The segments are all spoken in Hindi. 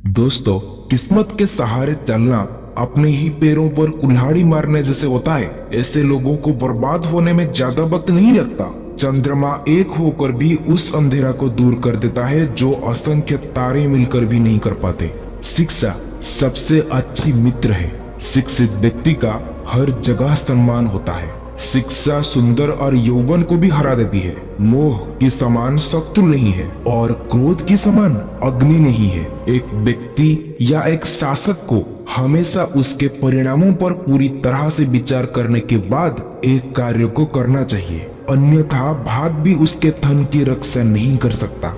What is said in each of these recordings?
दोस्तों, किस्मत के सहारे चलना अपने ही पैरों पर कुल्हाड़ी मारने जैसे होता है। ऐसे लोगों को बर्बाद होने में ज्यादा वक्त नहीं लगता। चंद्रमा एक होकर भी उस अंधेरा को दूर कर देता है जो असंख्य तारे मिलकर भी नहीं कर पाते। शिक्षा सबसे अच्छी मित्र है। शिक्षित व्यक्ति का हर जगह सम्मान होता है। शिक्षा सुंदर और यौवन को भी हरा देती है। मोह की समान शत्रु नहीं है और क्रोध की समान अग्नि नहीं है। एक व्यक्ति या एक शासक को हमेशा उसके परिणामों पर पूरी तरह से विचार करने के बाद एक कार्य को करना चाहिए, अन्यथा भाग भी उसके धन की रक्षा नहीं कर सकता।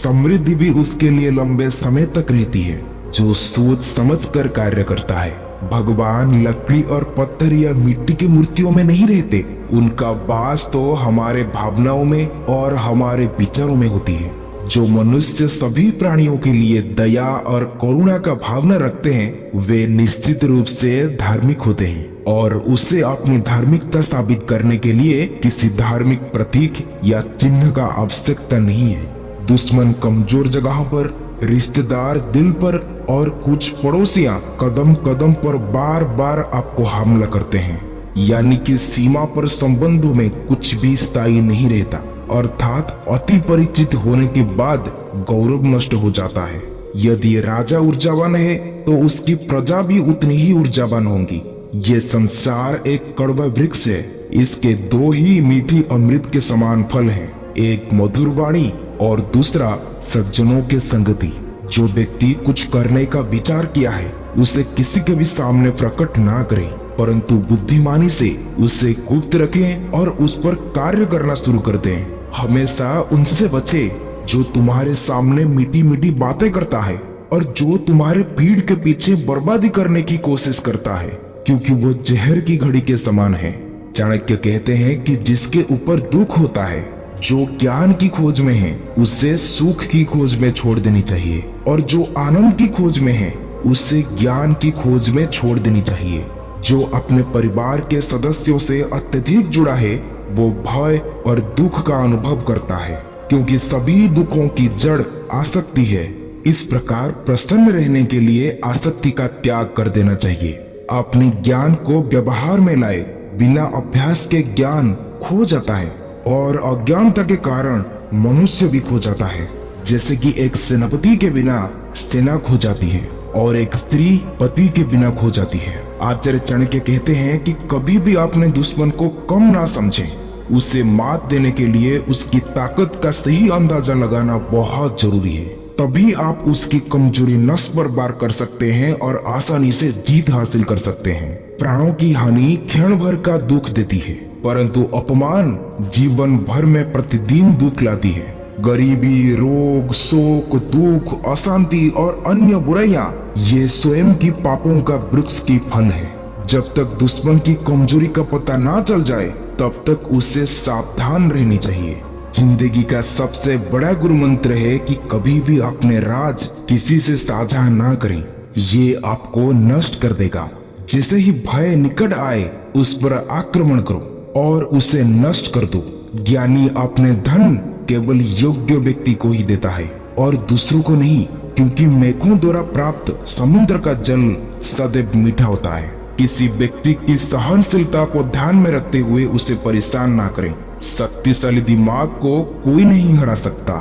समृद्धि भी उसके लिए लंबे समय तक रहती है जो सोच समझ कर कार्य करता है। भगवान लकड़ी और पत्थर या मिट्टी की मूर्तियों में नहीं रहते, उनका वास तो हमारे भावनाओं में और हमारे विचारों में होती है। जो मनुष्य सभी प्राणियों के लिए दया और करुणा का भावना रखते हैं वे निश्चित रूप से धार्मिक होते हैं और उसे अपनी धार्मिकता साबित करने के लिए किसी धार्मिक प्रतीक या चिन्ह का आवश्यकता नहीं है। दुश्मन कमजोर जगह पर, रिश्तेदार दिल पर और कुछ पड़ोसियां कदम कदम पर बार बार आपको हमला करते हैं। यानी कि सीमा पर संबंधों में कुछ भी स्थायी नहीं रहता, अर्थात अति परिचित होने के बाद गौरव नष्ट हो जाता है। यदि राजा ऊर्जावान है तो उसकी प्रजा भी उतनी ही ऊर्जावान होंगी। ये संसार एक कड़वा वृक्ष है, इसके दो ही मीठी अमृत के समान फल हैं, एक मधुर वाणी और दूसरा सज्जनों के संगति। जो व्यक्ति कुछ करने का विचार किया है उसे किसी के भी सामने प्रकट ना करें, परंतु बुद्धिमानी से उसे गुप्त रखें और उस पर कार्य करना शुरू कर दें। हमेशा उनसे बचे जो तुम्हारे सामने मीठी मीठी बातें करता है और जो तुम्हारे पीठ के पीछे बर्बादी करने की कोशिश करता है, क्योंकि वो जहर की घड़ी के समान है। चाणक्य कहते हैं कि जिसके ऊपर दुख होता है, जो ज्ञान की खोज में है उसे सुख की खोज में छोड़ देनी चाहिए, और जो आनंद की खोज में है उसे ज्ञान की खोज में छोड़ देनी चाहिए। जो अपने परिवार के सदस्यों से अत्यधिक जुड़ा है वो भय और दुख का अनुभव करता है, क्योंकि सभी दुखों की जड़ आसक्ति है। इस प्रकार प्रसन्न रहने के लिए आसक्ति का त्याग कर देना चाहिए। अपने ज्ञान को व्यवहार में लाए, बिना अभ्यास के ज्ञान खो जाता है और अज्ञानता के कारण मनुष्य भी खो जाता है। जैसे कि एक सेनापति के बिना सेना खो जाती है और एक स्त्री पति के बिना खो जाती है। आचार्य चाणक्य कहते हैं कि कभी भी अपने दुश्मन को कम ना समझें, उसे मात देने के लिए उसकी ताकत का सही अंदाजा लगाना बहुत जरूरी है। तभी आप उसकी कमजोरी नस पर वार कर सकते हैं और आसानी से जीत हासिल कर सकते हैं। प्राणों की हानि क्षण भर का दुख देती है, परंतु अपमान जीवन भर में प्रतिदिन दुख लाती है। गरीबी, रोग, शोक, दुख, अशांति और अन्य बुराइयां ये स्वयं की पापों का वृक्ष की फल है। जब तक दुश्मन की कमजोरी का पता ना चल जाए तब तक उससे सावधान रहनी चाहिए। जिंदगी का सबसे बड़ा गुरु मंत्र है कि कभी भी अपने राज किसी से साझा ना करें, ये आपको नष्ट कर देगा। जैसे ही भय निकट आए उस पर आक्रमण करो और उसे नष्ट कर दो। ज्ञानी अपने धन केवल योग्य व्यक्ति को ही देता है और दूसरों को नहीं, क्योंकि मेघों द्वारा प्राप्त समुद्र का जल सदैव मीठा होता है। किसी व्यक्ति की सहनशीलता को ध्यान में रखते हुए उसे परेशान ना करें। शक्तिशाली दिमाग को कोई नहीं हरा सकता।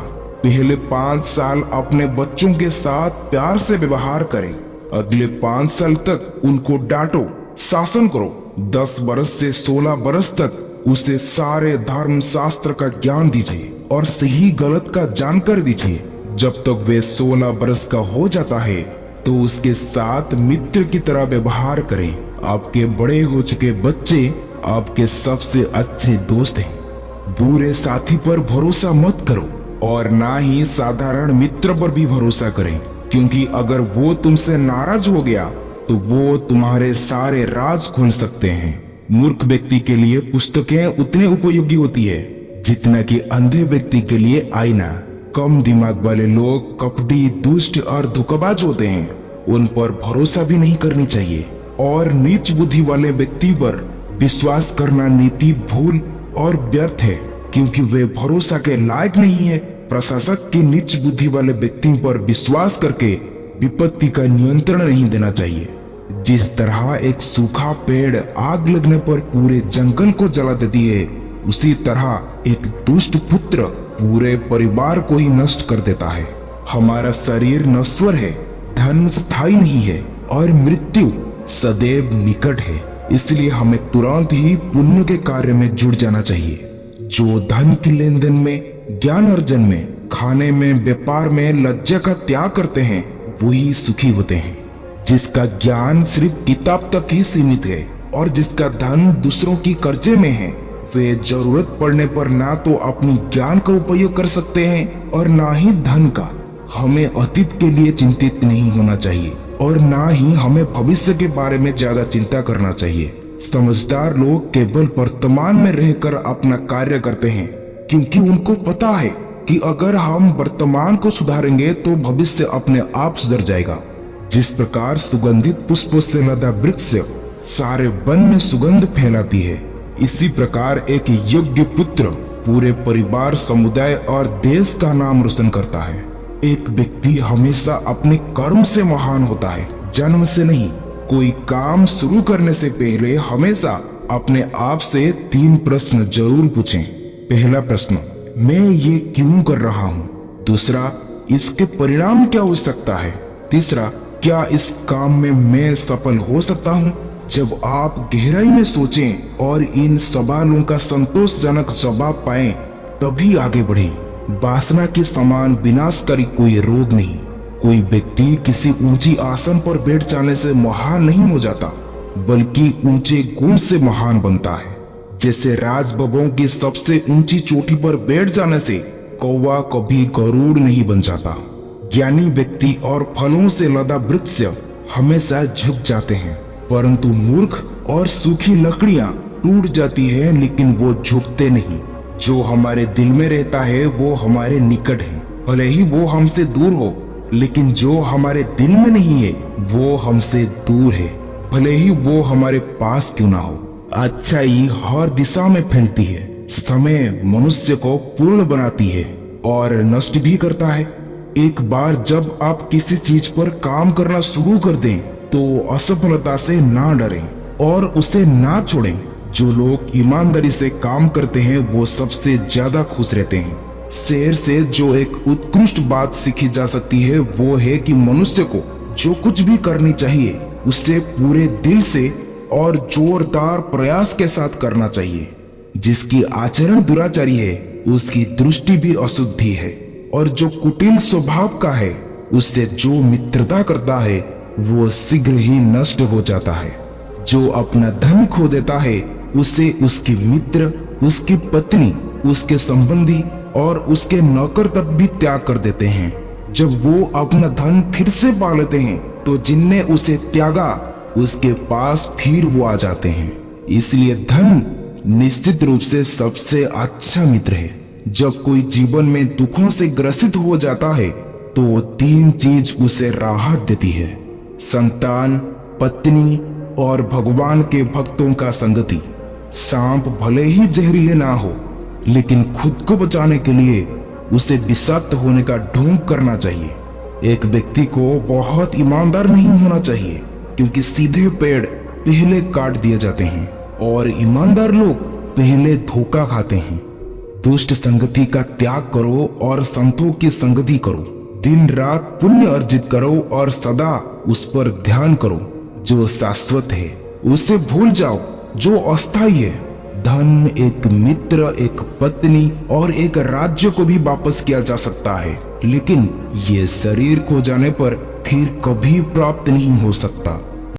पहले 5 साल अपने बच्चों के साथ प्यार से व्यवहार करें, अगले 5 साल तक उनको डांटो, शासन करो। 10 बरस से 16 बरस तक उसे सारे धर्म शास्त्र का ज्ञान दीजिए और सही गलत का जानकर दीजिए। जब तक वे 16 बरस का हो जाता है तो उसके साथ मित्र की तरह व्यवहार करें। आपके बड़े हो चुके बच्चे आपके सबसे अच्छे दोस्त हैं। बुरे साथी पर भरोसा मत करो और ना ही साधारण मित्र पर भी भरोसा करें, क्योंकि अगर वो तुमसे नाराज हो गया तो वो तुम्हारे सारे राज खोल सकते हैं। मूर्ख व्यक्ति के लिए पुस्तकें उतने उपयोगी होती है जितना कि अंधे व्यक्ति के लिए आईना। कम दिमाग वाले लोग कपटी, दुष्ट और धोखेबाज होते हैं, उन पर भरोसा भी नहीं करनी चाहिए। और नीच बुद्धि वाले व्यक्ति पर विश्वास करना नीति भूल और व्यर्थ है, क्योंकि वे भरोसा के लायक नहीं है। प्रशासक की नीच बुद्धि वाले व्यक्ति पर विश्वास करके विपत्ति का नियंत्रण नहीं देना चाहिए। जिस तरह एक सूखा पेड़ आग लगने पर पूरे जंगल को जला देती है, उसी तरह एक दुष्ट पुत्र पूरे परिवार को ही नष्ट कर देता है। हमारा शरीर नश्वर है, धन स्थायी नहीं है और मृत्यु सदैव निकट है। इसलिए हमें तुरंत ही पुण्य के कार्य में जुट जाना चाहिए। जो धन की लेन देन में, ज्ञान अर्जन में, खाने में, व्यापार में लज्जा का त्याग करते हैं, वही सुखी होते हैं। जिसका ज्ञान सिर्फ किताब तक ही सीमित है और जिसका धन दूसरों की कर्जे में है, वे जरूरत पड़ने पर ना तो अपनी ज्ञान का उपयोग कर सकते हैं और ना ही धन का। हमें अतीत के लिए चिंतित नहीं होना चाहिए और ना ही हमें भविष्य के बारे में ज्यादा चिंता करना चाहिए। समझदार लोग केवल वर्तमान में रहकर अपना कार्य करते हैं, क्योंकि उनको पता है कि अगर हम वर्तमान को सुधारेंगे तो भविष्य अपने आप सुधर जाएगा। जिस प्रकार सुगंधित पुष्पों से लदा वृक्ष सारे वन में सुगंध फैलाती है, इसी प्रकार एक योग्य पुत्र पूरे परिवार, समुदाय और देश का नाम रोशन करता है। एक व्यक्ति हमेशा अपने कर्म से महान होता है, जन्म से नहीं। कोई काम शुरू करने से पहले हमेशा अपने आप से 3 प्रश्न जरूर पूछें। पहला प्रश्न, मैं ये क्यों कर रहा हूँ? दूसरा, इसके परिणाम क्या हो सकता है? तीसरा, क्या इस काम में मैं सफल हो सकता हूँ? जब आप गहराई में सोचें और इन सवालों का संतोषजनक जवाब पाएं, तभी आगे बढ़ें। वासना के समान विनाशकारी कोई रोग नहीं। कोई व्यक्ति किसी ऊंची आसन पर बैठ जाने से महान नहीं हो जाता, बल्कि ऊंचे गुण से महान बनता है। जैसे राजबबों की सबसे ऊंची चोटी पर बैठ जाने से कौवा कभी गरुड़ नहीं बन जाता। ज्ञानी व्यक्ति और फलों से लदा वृक्ष हमेशा झुक जाते हैं, परंतु मूर्ख और सूखी लकड़ियां टूट जाती हैं, लेकिन वो झुकते नहीं। जो हमारे दिल में रहता है वो हमारे निकट है, भले ही वो हमसे दूर हो, लेकिन जो हमारे दिल में नहीं है वो हमसे दूर है, भले ही वो हमारे पास क्यों ना हो। अच्छाई हर दिशा में फैलती है। समय मनुष्य को पूर्ण बनाती है और नष्ट भी करता है। एक बार जब आप किसी चीज पर काम करना शुरू कर दें तो असफलता से ना डरें और उसे ना छोड़ें। जो लोग ईमानदारी से काम करते हैं वो सबसे ज्यादा खुश रहते हैं। शेर से जो एक उत्कृष्ट बात सीखी जा सकती है वो है कि मनुष्य को जो कुछ भी करनी चाहिए उसे पूरे दिल से और जोरदार प्रयास के साथ करना चाहिए। जिसकी आचरण दुराचारी है उसकी दृष्टि भी अशुद्धि है, और जो कुटिल स्वभाव का है उससे जो मित्रता करता है वो शीघ्र ही नष्ट हो जाता है। जो अपना धन खो देता है उसे उसके मित्र, उसकी पत्नी, उसके संबंधी और उसके नौकर तक भी त्याग कर देते हैं। जब वो अपना धन फिर से पा लेते हैं तो जिनने उसे त्यागा उसके पास फिर वो आ जाते हैं। इसलिए धन निश्चित रूप से सबसे अच्छा मित्र है। जब कोई जीवन में दुखों से ग्रसित हो जाता है तो 3 चीज उसे राहत देती है: संतान, पत्नी और भगवान के भक्तों का संगति। सांप भले ही जहरीले ना हो, लेकिन खुद को बचाने के लिए उसे विषाक्त होने का ढोंग करना चाहिए। एक व्यक्ति को बहुत ईमानदार नहीं होना चाहिए, क्योंकि सीधे पेड़ पहले काट दिए जाते हैं और ईमानदार लोग पहले धोखा खाते हैं। दुष्ट संगति का त्याग करो और संतों की संगति करो। दिन रात पुण्य अर्जित करो और सदा उस पर ध्यान करो। जो शाश्वत है उसे भूल जाओ, जो अस्थायी है। धन, एक मित्र, एक पत्नी और एक राज्य को भी वापस किया जा सकता है, लेकिन ये शरीर खो जाने पर फिर कभी प्राप्त नहीं हो सकता।